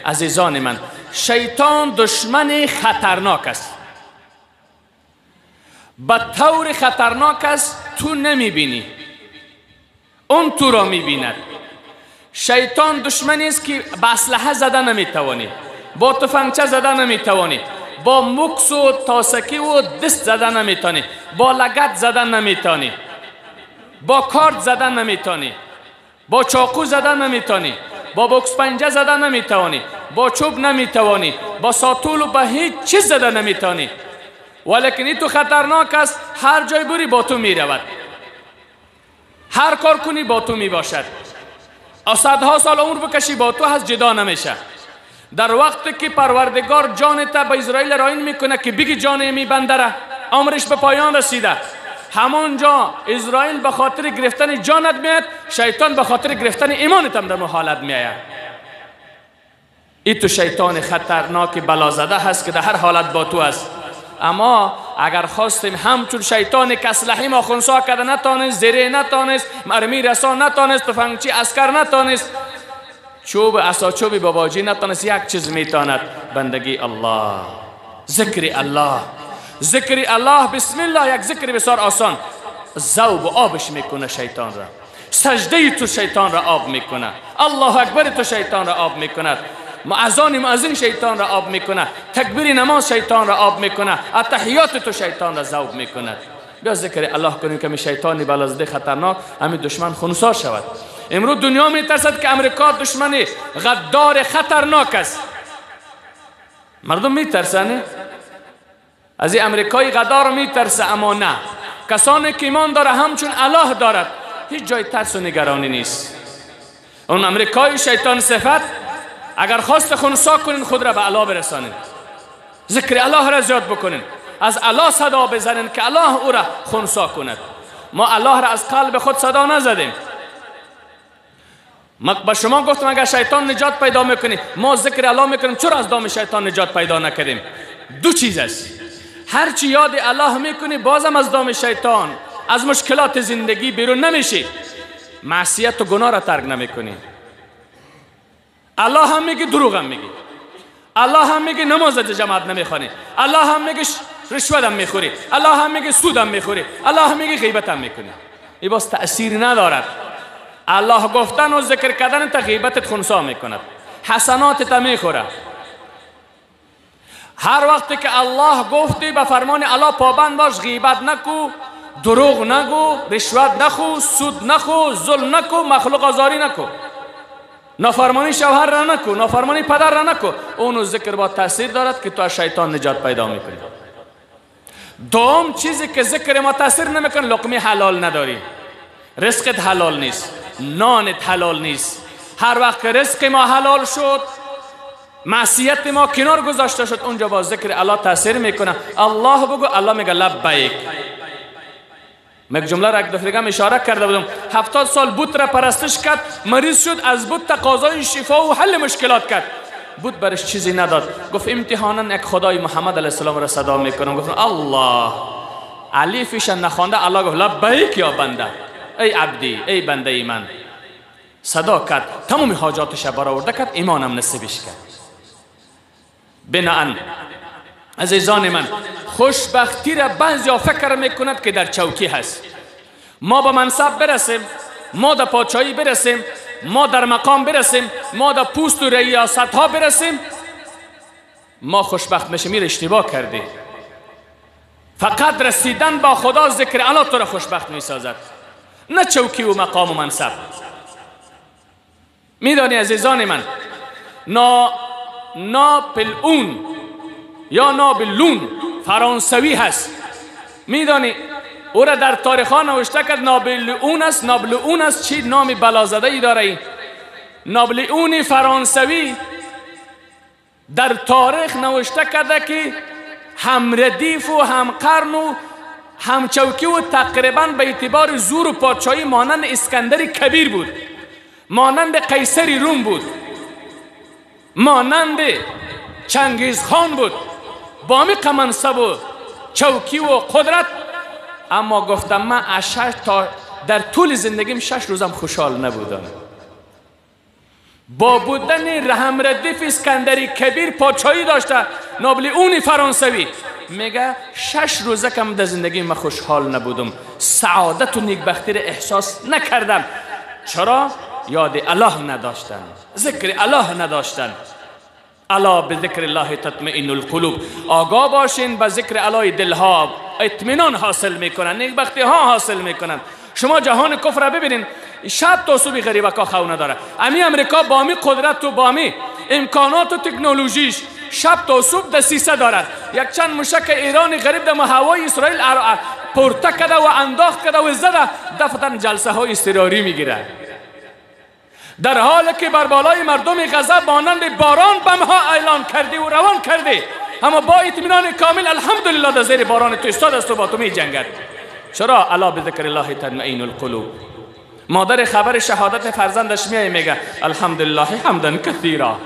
عزیزان من، شیطان دشمن خطرناک است، به طور خطرناک است تو نمیبینی، اون تو را میبیند. شیطان دشمنی است که با اسلحه زده نمیتوانی، با تفنگچه زده نمیتوانی، با مکس و تاسکی و دست زده نمیتونی، با لگد زده نمیتونی، با کارت زده نمیتونی، با چاقو زده نمیتونی، با بوکس پنجه زده نمیتوانی، با چوب نمیتوانی، با ساتول و با هیچ چیز زده نمیتوانی. ولیکن این تو خطرناک است، هر جای بری با تو میرود، هر کار کنی با تو میباشد، صدها سال عمر بکشی با تو هست، جدا نمیشه. در وقتی که پروردگار جانت به اسرائیل راین میکنه که بگی جان می بنده را، عمرش به پایان رسیده، همونجا اسرائیل به خاطر گرفتن جانت میاد، شیطان به خاطر گرفتن ایمانت هم در حالت میآید. این تو شیطان خطرناک بلازده هست که در هر حالت با تو است. اما اگر خواستیم همچون شیطان که اسلحه ما خونسا کرده نتانست، زره نتانست، مرمی رسان نتانست، تفنگچی اسکر نتانست، چوب اساچوبی باباجی نتانست، یک چیز میتاند، بندگی الله، ذکر الله. ذکر الله، بسم الله، یک ذکر بسیار آسان، ذوب و آبش میکنه شیطان را، سجده تو شیطان را آب میکنه، الله اکبر تو شیطان را آب میکنه، مؤذن شیطان را آب میکنه، تکبیر نماز شیطان را آب میکنه، التحیات تو شیطان را ذوب میکنه. بیا ذکر الله کنیم که شیطانی بلازده خطرناک همین دشمن خونسا شود. امروز دنیا میترسد که امریکا دشمن غدار خطرناک است. مردم میترسن از این امریکای غدار، میترسه، اما نه، کسانی که ایمان داره همچون الله دارد هیچ جای ترس و نگرانی نیست. اون امریکای شیطان صفت اگر خواست خونسا کنین، خود را به الله برسانین، ذکر الله را زیاد بکنین، از الله صدا بزنین که الله او را خونسا کند. ما الله را از قلب خود صدا نزدیم. ما به شما گفتم اگر شیطان نجات پیدا میکنی، ما ذکر الله میکنیم، چرا از دام شیطان نجات پیدا نکردیم؟ دو چیز است، هرچی یاد الله میکنی بازم از دام شیطان، از مشکلات زندگی بیرون نمیشی، معصیت و گناه را ترک نمیکنی. الله هم میگه دروغ هم میگی، الله هم میگه نماز جماعت نمیخوانی، الله هم میگه رشوت هم میخوری، الله هم میگه سود هم میخوری، الله هم میگه غیبت هم میکنی. این باز تأثیر ندارد. الله گفتن و ذکر کردن تا غیبتت خونسا میکند، حسناتت میخوره. هر وقتی که الله گفتی به فرمان الله پابند باش، غیبت نکو، دروغ نگو، رشوت نخو، سود نخو، ظلم نکو، مخلوق آزاری نکو، نافرمانی شوهر را نکو، نافرمانی پدر را نکو. اونو ذکر با تاثیر دارد که تو از شیطان نجات پیدا میکنی. دوم چیزی که ذکر ما تاثیر نمیکنه، لقمه حلال نداری، رزقت حلال نیست، نانت حلال نیست. هر وقت که رزق ما حلال شد، معصیت ما کنار گذاشته شد، اونجا با ذکر الله تاثیر میکنه. الله بگو، الله میگه لبیک. من جمله را یک دفعه اشاره کرده بودم، 70 سال بت را پرستش کرد، مریض شد، از بت تقاضای شفا و حل مشکلات کرد، بت برش چیزی نداد. گفت امتحانا یک خدای محمد علیه السلام را صدا میکنم. گفت الله، علیفش نخوانده، الله گفت لبیک یا بنده، ای عبدی، ای بنده ای من. صدا کرد، تمام حاجاتش برآورده کرد، ایمانم نصیبش کرد. بناهن عزیزان من، خوشبختی را بعضیا فکر میکند که در چوکی هست. ما به منصب برسیم، ما در پادشاهی برسیم، ما در مقام برسیم، ما در پوست و ریاست ها برسیم، ما خوشبخت میشیم. این اشتباه کردی. فقط رسیدن با خدا، ذکر الله تو را خوشبخت میسازد، نه چوکی و مقام و منصب. میدانی عزیزان من، ناپلئون یا نابلون فرانسوی هست. میدانی او را در تاریخ ها نوشته کرد نابلئون است. نابلئون است چی؟ نام بلازده ای داره. این نابلئون فرانسوی در تاریخ نوشته کرده که هم ردیف و هم قرن و هم چوکی و تقریبا به اعتبار زور و پادشاهی مانند اسکندر کبیر بود، مانند قیصر روم بود، مانند چنگیز خان بود، با می منصب و چوکی و قدرت. اما گفتم من تا در طول زندگیم 6 روزم خوشحال نبودم. با بودن رحم ردیف اسکندری کبیر پادشاهی داشته، ناپلئون فرانسوی، میگه 6 روزه کم در زندگی من خوشحال نبودم، سعادت و نیکبختی را احساس نکردم. چرا؟ یاد الله نداشتن، ذکر الله نداشتن. الا به ذکر الله تطمئن القلوب. آگاه باشین، به ذکر الله دلها اطمینان حاصل میکنن، نیکبختی ها حاصل میکنن. شما جهان کفر را ببینین، شاید توسوبی غریبکا خو نداره. امی امریکا با می قدرت و با می امکانات و تکنولوژیش شب تا صبح دسیسه دارد. یک چند مشک ایرانی غریب در هوای اسرائیل پورته کرده و انداخت کرده و زده، دفتن جلسه های اضطراری میگیره، در حالی که بر بالای مردم غزه مانند باران بمها اعلان کردی و روان کردی، اما با اطمینان کامل الحمدلله در زیر باران تو استاد است و با تو می جنگد. چرا؟ الا بذکر الله تطمئن القلوب. مادر خبر شهادت فرزندش میگه الحمدلله حمدا کثیرا،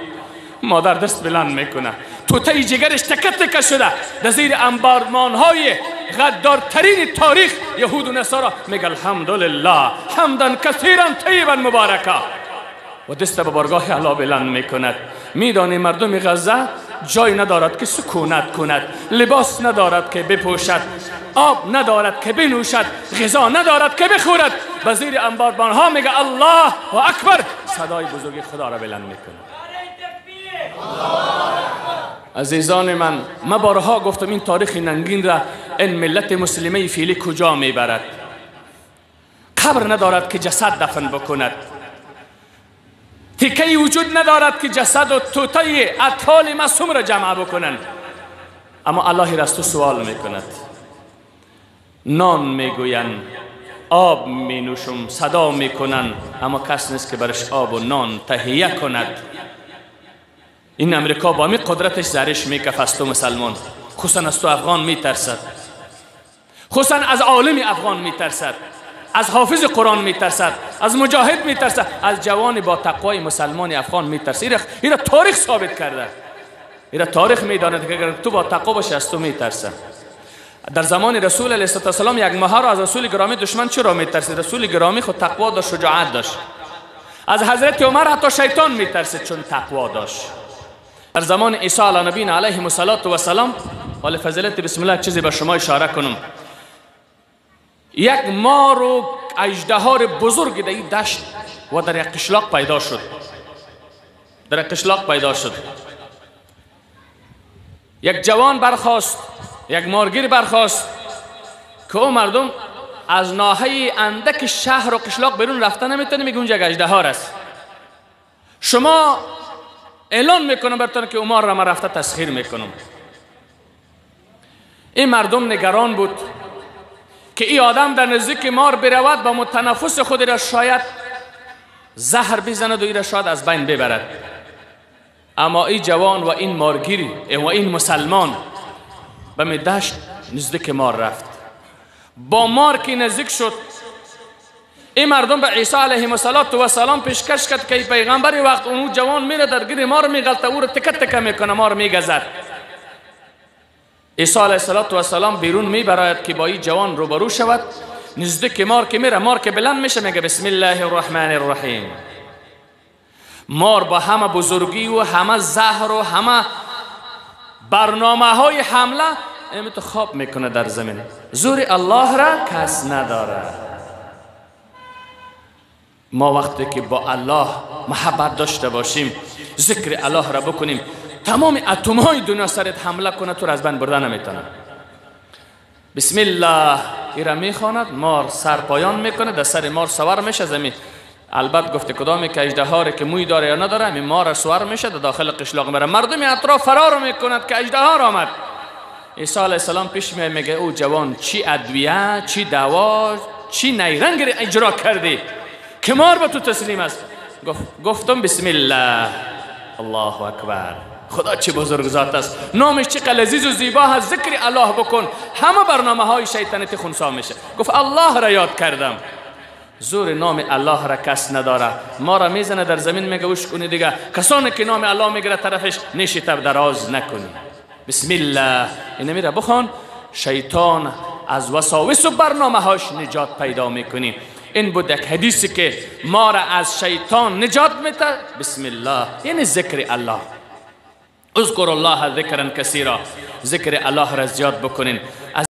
مادر دست بلند میکنه، توته جگرش تکه تکه شده، در زیر انبارمان های غدارترین تاریخ یهود و نصارا میگه الحمدلله حمدا کثیرا طیبا مبارکا و دست به بارگاه الله بلند میکند. میدانی مردم غزه جای ندارد که سکونت کند، لباس ندارد که بپوشد، آب ندارد که بنوشد، غذا ندارد که بخورد. به زیر انبارمان ها میگه الله و اکبر، صدای بزرگی خدا را بلند میکنه. عزیزان من بارها گفتم این تاریخ ننگین را این ملت مسلمه فعلی کجا میبرد؟ قبر ندارد که جسد دفن بکند، تکه‌ای وجود ندارد که جسد و توته اطفال معصوم را جمع بکنند. اما الله را از تو سوال میکند. نان میگوین، آب می نوشم، صدا میکنن، اما کس نیست که برش آب و نان تهیه کند. این امریکا با می قدرتش زرش میکف از تو مسلمان، خصوصا از تو افغان میترسد، خصوصا از عالم افغان میترسد، از حافظ قرآن میترسد، از مجاهد میترسد، از جوان با تقوای مسلمان افغان میترسد. اینا تاریخ ثابت کرده، اینا تاریخ میداند که اگر تو با تقوا باشی از تو میترسد. در زمان رسول علیه السلام یک ماه را از رسول گرامی دشمن چرا میترسید؟ رسول گرامی خود تقوا داشت، شجاعت داشت. از حضرت عمر حتی شیطان میترسید چون تقوا داشت. در زمان عیسی علی نبینا علیه السلام، ولی فضیلت بسم الله چیزی به شما اشاره کنم. یک مار و اژدهار بزرگ در این دشت و در یک قشلاق پیدا شد. در یک قشلاق پیدا شد. یک جوان برخاست، یک مارگیر برخاست که او مردم از ناحیه اندک شهر و قشلاق بیرون رفتن نمیتونه، میگه اونجا یک اژدهار است. شما اعلان میکنم براتون که عمر را من رفته تسخیر میکنم. این مردم نگران بود که این آدم در نزدیک مار برود با متنفس خود را شاید زهر بزند و این را شاید از بین ببرد. اما این جوان و این مارگیری و این مسلمان به می دشت نزدیک مار رفت. با مار که نزدیک شد، این مردم به عیسی علیه السلام پیشکش کرد که پیغمبری وقت اون جوان میره در گیر مار میغلطه، او را تکه تکه میکنه، مار میگزد. عیسی علیه السلام بیرون میبراید که با این جوان روبرو شود. نزدیک مار که میره، مار که بلند میشه میگه بسم الله الرحمن الرحیم. مار با همه بزرگی و همه زهر و همه برنامه های حمله تو خواب میکنه در زمین. زور الله را کس نداره. ما وقتی که با الله محبت داشته باشیم، ذکر الله را بکنیم، تمام اتم های دنیا سرت حمله کنه تو را از بین بردن نمیتونه. بسم الله ایرا میخواند، مار سر پایان میکنه، در سر مار سوار میشه زمین. البته گفته کدامی که اژدهاری که موی داره یا نداره، همین مار سوار میشه در داخل قشلاق میره. مردم اطراف فرار میکند که اژدهار آمد. عیسی علیه السلام پیش میگه او جوان چی ادویه، چی دوا، چی نیرنگ اجرا کردی که مار به تو تسلیم است؟ گفتم بسم الله. الله اکبر. خدا چه بزرگ ذات است، نامش چه لذیذ و زیبا هست. ذکر الله بکن، همه برنامه های شیطانت خونسا میشه. گفت الله را یاد کردم. زور نام الله را کس نداره. ما را میزنه در زمین میگه وش کنی دیگه. کسانی که نام الله میگیره طرفش نیشی تب دراز نکنی. بسم الله این میره بخوان، شیطان از وساوس و برنامه هاش نجات پیدا میکنی. این بود یک حدیثی که ما را از شیطان نجات میده. بسم الله یعنی ذکر الله. اذکر الله ذکرا کثیرا، ذکر الله را زیاد بکنین.